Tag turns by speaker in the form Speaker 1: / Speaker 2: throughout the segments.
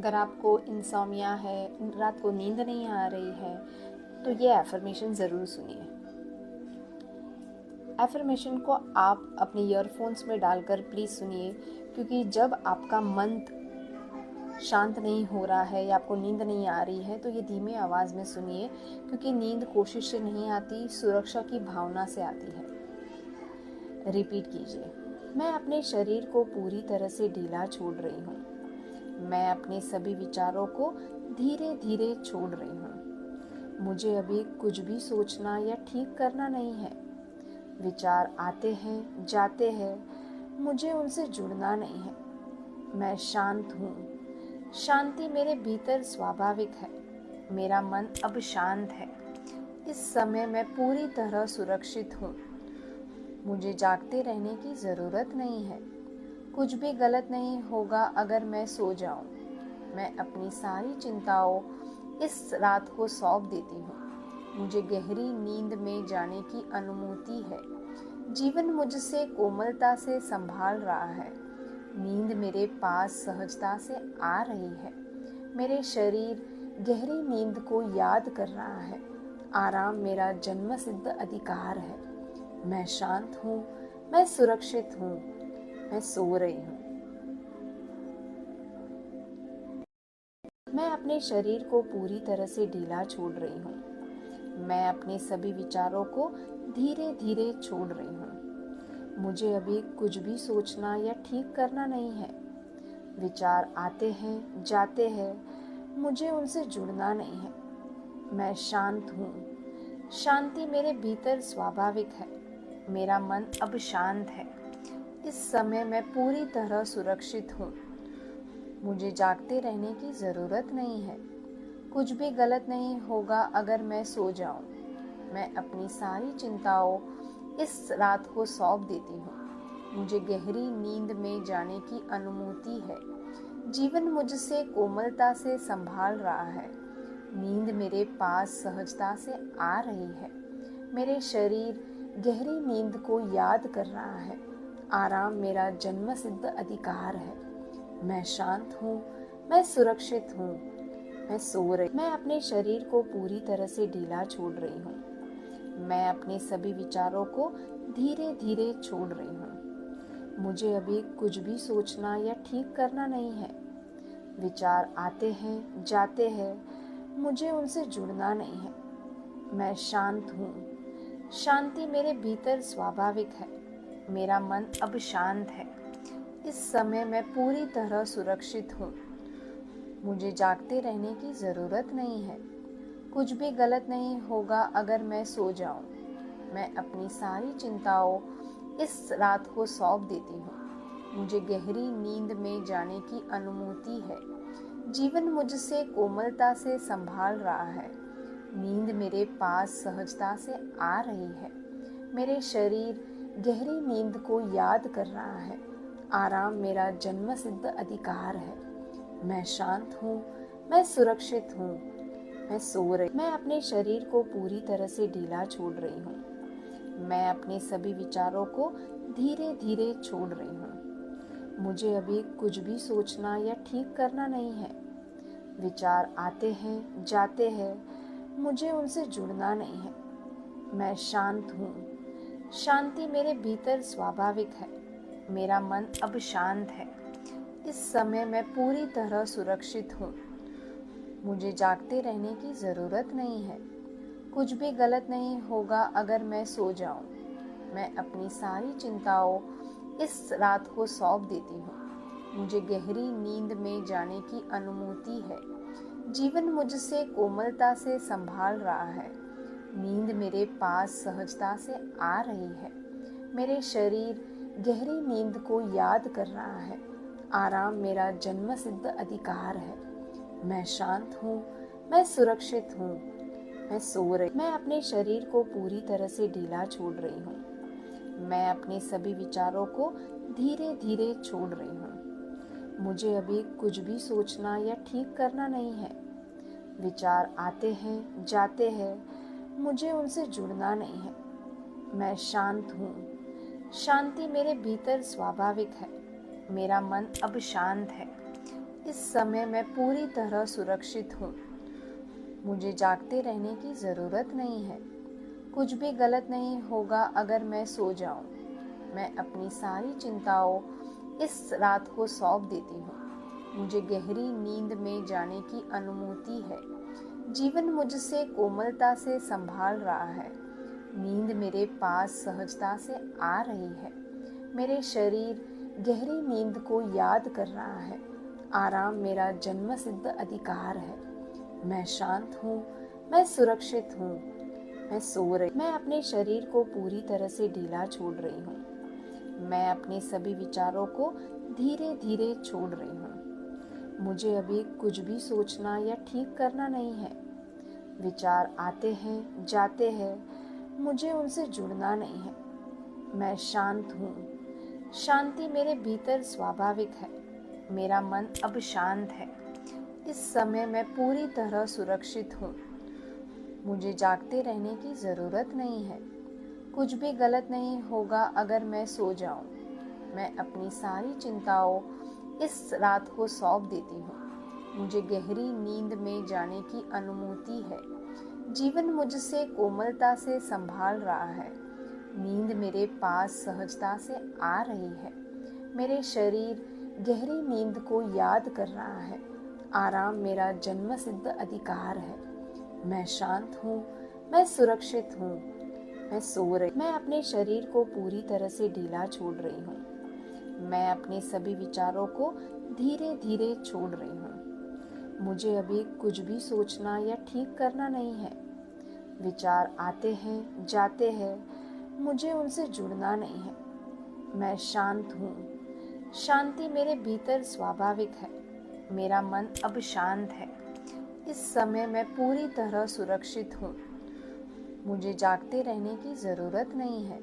Speaker 1: अगर आपको इंसोम्निया है, रात को नींद नहीं आ रही है, तो ये एफर्मेशन ज़रूर सुनिए। एफर्मेशन को आप अपने ईयरफोन्स में डालकर प्लीज़ सुनिए, क्योंकि जब आपका मन शांत नहीं हो रहा है या आपको नींद नहीं आ रही है, तो ये धीमे आवाज़ में सुनिए, क्योंकि नींद कोशिश से नहीं आती, सुरक्षा की भावना से आती है। रिपीट कीजिए। मैं अपने शरीर को पूरी तरह से ढीला छोड़ रही हूँ। मैं अपने सभी विचारों को धीरे धीरे छोड़ रही हूँ। मुझे अभी कुछ भी सोचना या ठीक करना नहीं है। विचार आते हैं, जाते हैं, मुझे उनसे जुड़ना नहीं है। मैं शांत हूँ। शांति मेरे भीतर स्वाभाविक है। मेरा मन अब शांत है। इस समय मैं पूरी तरह सुरक्षित हूँ। मुझे जागते रहने की ज़रूरत नहीं है। कुछ भी गलत नहीं होगा अगर मैं सो जाऊं। मैं अपनी सारी चिंताओं इस रात को सौंप देती हूँ। मुझे गहरी नींद में जाने की अनुमति है। जीवन मुझसे कोमलता से संभाल रहा है। नींद मेरे पास सहजता से आ रही है। मेरे शरीर गहरी नींद को याद कर रहा है। आराम मेरा जन्मसिद्ध अधिकार है। मैं शांत हूँ। मैं सुरक्षित हूँ। मैं सो रही हूँ। मैं अपने शरीर को पूरी तरह से ढीला छोड़ रही हूँ। मैं अपने सभी विचारों को धीरे धीरे छोड़ रही हूँ। मुझे अभी कुछ भी सोचना या ठीक करना नहीं है। विचार आते हैं, जाते हैं, मुझे उनसे जुड़ना नहीं है। मैं शांत हूँ। शांति मेरे भीतर स्वाभाविक है। मेरा मन अब शांत है। इस समय मैं पूरी तरह सुरक्षित हूँ। मुझे जागते रहने की ज़रूरत नहीं है। कुछ भी गलत नहीं होगा अगर मैं सो जाऊं। मैं अपनी सारी चिंताओं इस रात को सौंप देती हूँ। मुझे गहरी नींद में जाने की अनुमति है। जीवन मुझसे कोमलता से संभाल रहा है। नींद मेरे पास सहजता से आ रही है। मेरे शरीर गहरी नींद को याद कर रहा है। आराम मेरा जन्मसिद्ध अधिकार है। मैं शांत हूँ। मैं सुरक्षित हूँ। मैं सो रही। मैं अपने शरीर को पूरी तरह से ढीला छोड़ रही हूँ। मैं अपने सभी विचारों को धीरे धीरे छोड़ रही हूँ। मुझे अभी कुछ भी सोचना या ठीक करना नहीं है। विचार आते हैं, जाते हैं, मुझे उनसे जुड़ना नहीं है। मैं शांत हूँ। शांति मेरे भीतर स्वाभाविक है। मेरा मन अब शांत है। इस समय मैं पूरी तरह सुरक्षित हूँ। मुझे जागते रहने की ज़रूरत नहीं है। कुछ भी गलत नहीं होगा अगर मैं सो जाऊं। मैं अपनी सारी चिंताओं इस रात को सौंप देती हूँ। मुझे गहरी नींद में जाने की अनुमति है। जीवन मुझसे कोमलता से संभाल रहा है। नींद मेरे पास सहजता से आ रही है। मेरे शरीर गहरी नींद को याद कर रहा है। आराम मेरा जन्मसिद्ध अधिकार है। मैं शांत हूँ। मैं सुरक्षित हूँ। मैं सो रही। मैं अपने शरीर को पूरी तरह से ढीला छोड़ रही हूँ। मैं अपने सभी विचारों को धीरे धीरे छोड़ रही हूँ। मुझे अभी कुछ भी सोचना या ठीक करना नहीं है। विचार आते हैं, जाते हैं, मुझे उनसे जुड़ना नहीं है। मैं शांत हूँ। शांति मेरे भीतर स्वाभाविक है। मेरा मन अब शांत है। इस समय मैं पूरी तरह सुरक्षित हूँ। मुझे जागते रहने की ज़रूरत नहीं है। विचार आते हैं, जाते हैं, मुझे उनसे जुड़ना नहीं है। मैं शांत हूँ। शांति मेरे भीतर स्वाभाविक है। मेरा मन अब शांत है। इस समय मैं पूरी तरह सुरक्षित हूँ। मुझे जागते रहने की ज़रूरत नहीं है। कुछ भी गलत नहीं होगा अगर मैं सो जाऊं। मैं अपनी सारी चिंताओं इस रात को सौंप देती हूँ। मुझे गहरी नींद में जाने की अनुमति है। जीवन मुझसे कोमलता से संभाल रहा है। नींद मेरे पास सहजता से आ रही है। मेरे शरीर गहरी नींद को याद कर रहा है। आराम मेरा जन्मसिद्ध अधिकार है। मैं शांत हूँ। मैं सुरक्षित हूँ। मैं सो रही। मैं अपने शरीर को पूरी तरह से ढीला छोड़ रही हूँ। मैं अपने सभी विचारों को धीरे धीरे छोड़ रही हूँ। मुझे अभी कुछ भी सोचना या ठीक करना नहीं है। विचार आते हैं, जाते हैं, मुझे उनसे जुड़ना नहीं है। मैं शांत हूँ। शांति मेरे भीतर स्वाभाविक है। मेरा मन अब शांत है। इस समय मैं पूरी तरह सुरक्षित हूँ। मुझे जागते रहने की ज़रूरत नहीं है। कुछ भी गलत नहीं होगा अगर मैं सो जाऊं। मैं अपनी सारी चिंताओं इस रात को सौंप देती हूँ। मुझे गहरी नींद में जाने की अनुमति है। जीवन मुझसे कोमलता से संभाल रहा है। नींद मेरे पास सहजता से आ रही है। मेरे शरीर गहरी नींद को याद कर रहा है। आराम मेरा जन्मसिद्ध अधिकार है। मैं शांत हूँ, मैं सुरक्षित हूँ, मैं सो रही। मैं अपने शरीर को पूरी तरह से ढीला छोड़ रही हूँ। मैं अपने सभी विचारों को धीरे धीरे छोड़ रही हूँ। मुझे अभी कुछ भी सोचना या ठीक करना नहीं है। विचार आते हैं, जाते हैं, मुझे उनसे जुड़ना नहीं है। मैं शांत हूँ। शांति मेरे भीतर स्वाभाविक है। मेरा मन अब शांत है। इस समय मैं पूरी तरह सुरक्षित हूँ। मुझे जागते रहने की ज़रूरत नहीं है। कुछ भी गलत नहीं होगा अगर मैं सो जाऊं। मैं अपनी सारी चिंताओं इस रात को सौंप देती हूँ। मुझे गहरी नींद में जाने की अनुमति है। जीवन मुझसे कोमलता से संभाल रहा है। नींद मेरे पास सहजता से आ रही है। मेरे शरीर गहरी नींद को याद कर रहा है। आराम मेरा जन्मसिद्ध अधिकार है। मैं शांत हूँ, मैं सुरक्षित हूँ, मैं सो रही। मैं अपने शरीर को पूरी तरह से ढीला छोड़ रही हूँ। मैं अपने सभी विचारों को धीरे धीरे छोड़ रही हूँ। मुझे अभी कुछ भी सोचना या ठीक करना नहीं है। विचार आते हैं, जाते हैं, मुझे उनसे जुड़ना नहीं है। मैं शांत हूँ। शांति मेरे भीतर स्वाभाविक है। मेरा मन अब शांत है। इस समय मैं पूरी तरह सुरक्षित हूँ। मुझे जागते रहने की ज़रूरत नहीं है।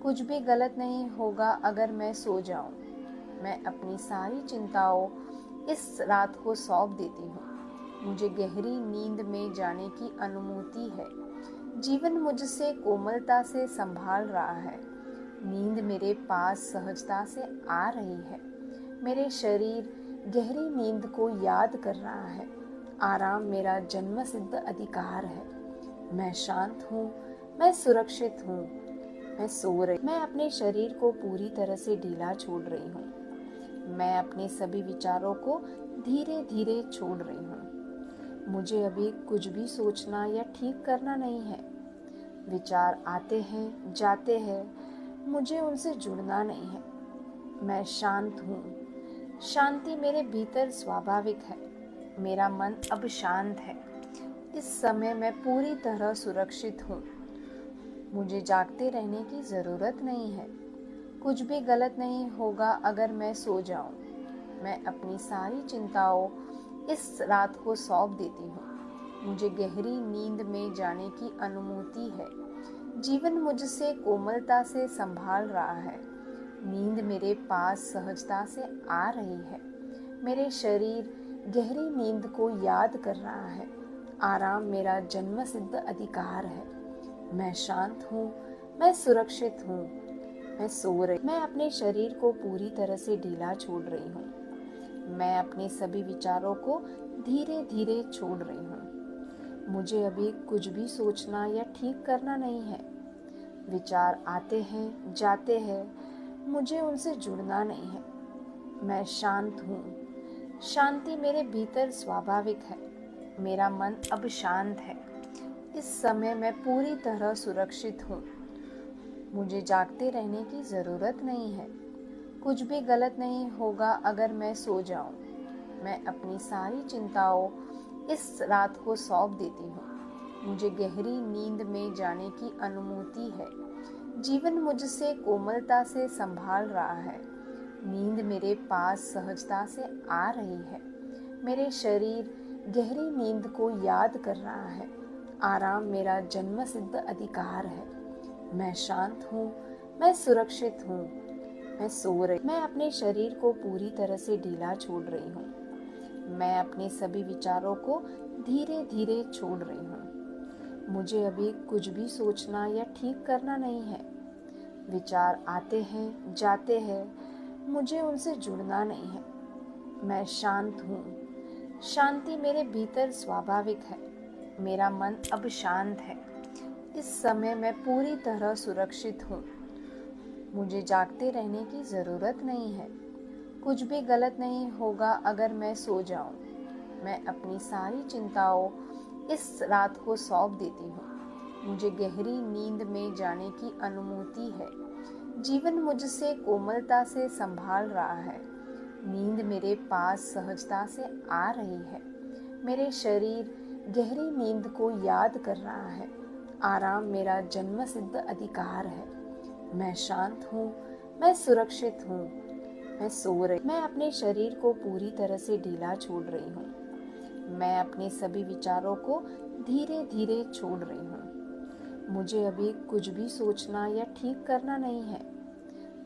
Speaker 1: कुछ भी गलत नहीं होगा अगर मैं सो जाऊं। मैं अपनी सारी चिंताओं इस रात को सौंप देती हूँ। मुझे गहरी नींद में जाने की अनुमति है। जीवन मुझसे कोमलता से संभाल रहा है। नींद मेरे पास सहजता से आ रही है। मेरे शरीर गहरी नींद को याद कर रहा है। आराम मेरा जन्मसिद्ध अधिकार है। मैं शांत हूँ, मैं सुरक्षित हूँ, मैं सो रही। मैं अपने शरीर को पूरी तरह से ढीला छोड़ रही हूँ। मैं अपने सभी विचारों को धीरे धीरे छोड़ रही हूँ। मुझे अभी कुछ भी सोचना या ठीक करना नहीं है। विचार आते हैं, जाते हैं, मुझे उनसे जुड़ना नहीं है। मैं शांत हूँ। शांति मेरे भीतर स्वाभाविक है। मेरा मन अब शांत है। इस समय मैं पूरी तरह सुरक्षित हूँ। मुझे जागते रहने की ज़रूरत नहीं है। कुछ भी गलत नहीं होगा अगर मैं सो जाऊं। मैं अपनी सारी चिंताओं इस रात को सौंप देती हूँ। मुझे गहरी नींद में जाने की अनुमति है। जीवन मुझसे कोमलता से संभाल रहा है। नींद मेरे पास सहजता से आ रही है। मेरे शरीर गहरी नींद को याद कर रहा है। आराम मेरा जन्मसिद्ध अधिकार है। मैं शांत हूँ, मैं सुरक्षित हूँ, मैं सो रही। मैं अपने शरीर को पूरी तरह से ढीला छोड़ रही हूँ। मैं अपने सभी विचारों को धीरे धीरे छोड़ रही हूँ। मुझे अभी कुछ भी सोचना या ठीक करना नहीं है। विचार आते हैं, जाते हैं, मुझे उनसे जुड़ना नहीं है। मैं शांत हूँ। शांति मेरे भीतर स्वाभाविक है। मेरा मन अब शांत है। इस समय मैं पूरी तरह सुरक्षित हूँ। मुझे जागते रहने की ज़रूरत नहीं है। कुछ भी गलत नहीं होगा अगर मैं सो जाऊं। मैं अपनी सारी चिंताओं इस रात को सौंप देती हूँ। मुझे गहरी नींद में जाने की अनुमति है। जीवन मुझसे कोमलता से संभाल रहा है। नींद मेरे पास सहजता से आ रही है। मेरे शरीर गहरी नींद को याद कर रहा है। आराम मेरा जन्मसिद्ध अधिकार है। मैं शांत हूँ, मैं सुरक्षित हूँ, मैं सो रही। मैं अपने शरीर को पूरी तरह से ढीला छोड़ रही हूँ। मैं अपने सभी विचारों को धीरे धीरे छोड़ रही हूँ। मुझे अभी कुछ भी सोचना या ठीक करना नहीं है। विचार आते हैं, जाते हैं, मुझे उनसे जुड़ना नहीं है। मैं शांत हूँ। शांति मेरे भीतर स्वाभाविक है। मेरा मन अब शांत है। इस समय मैं पूरी तरह सुरक्षित हूँ। मुझे जागते रहने की ज़रूरत नहीं है। कुछ भी गलत नहीं होगा अगर मैं सो जाऊं। मैं अपनी सारी चिंताओं इस रात को सौंप देती हूँ। मुझे गहरी नींद में जाने की अनुमति है। जीवन मुझसे कोमलता से संभाल रहा है। नींद मेरे पास सहजता से आ रही है। मेरे शरीर गहरी नींद को याद कर रहा है। आराम मेरा जन्मसिद्ध अधिकार है। मैं शांत हूँ। मैं सुरक्षित हूँ। मैं सो रही। मैं अपने शरीर को पूरी तरह से ढीला छोड़ रही हूँ। मैं अपने सभी विचारों को धीरे धीरे छोड़ रही हूँ। मुझे अभी कुछ भी सोचना या ठीक करना नहीं है।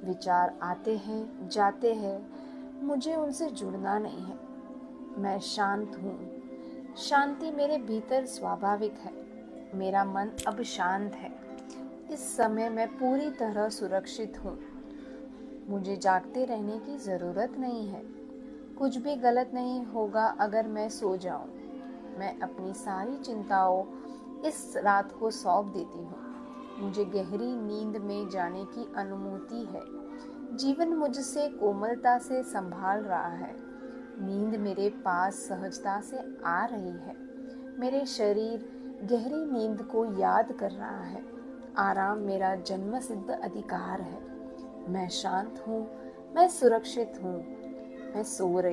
Speaker 1: विचार आते हैं, जाते हैं, मुझे उनसे जुड़ना नहीं है। मैं शांत हूँ। शांति मेरे भीतर स्वाभाविक है। मेरा मन अब शांत है। इस समय मैं पूरी तरह सुरक्षित हूँ। मुझे जागते रहने की ज़रूरत नहीं है। कुछ भी गलत नहीं होगा अगर मैं सो जाऊं। मैं अपनी सारी चिंताओं इस रात को सौंप देती हूँ। मुझे गहरी नींद में जाने की अनुमति है। जीवन मुझसे कोमलता से संभाल रहा है। नींद मेरे पास सहजता से आ रही है। मेरे शरीर गहरी नींद को याद कर रहा है। आराम मेरा जन्मसिद्ध अधिकार है। मैं शांत हूँ। मैं सुरक्षित हूँ। मैं सो रही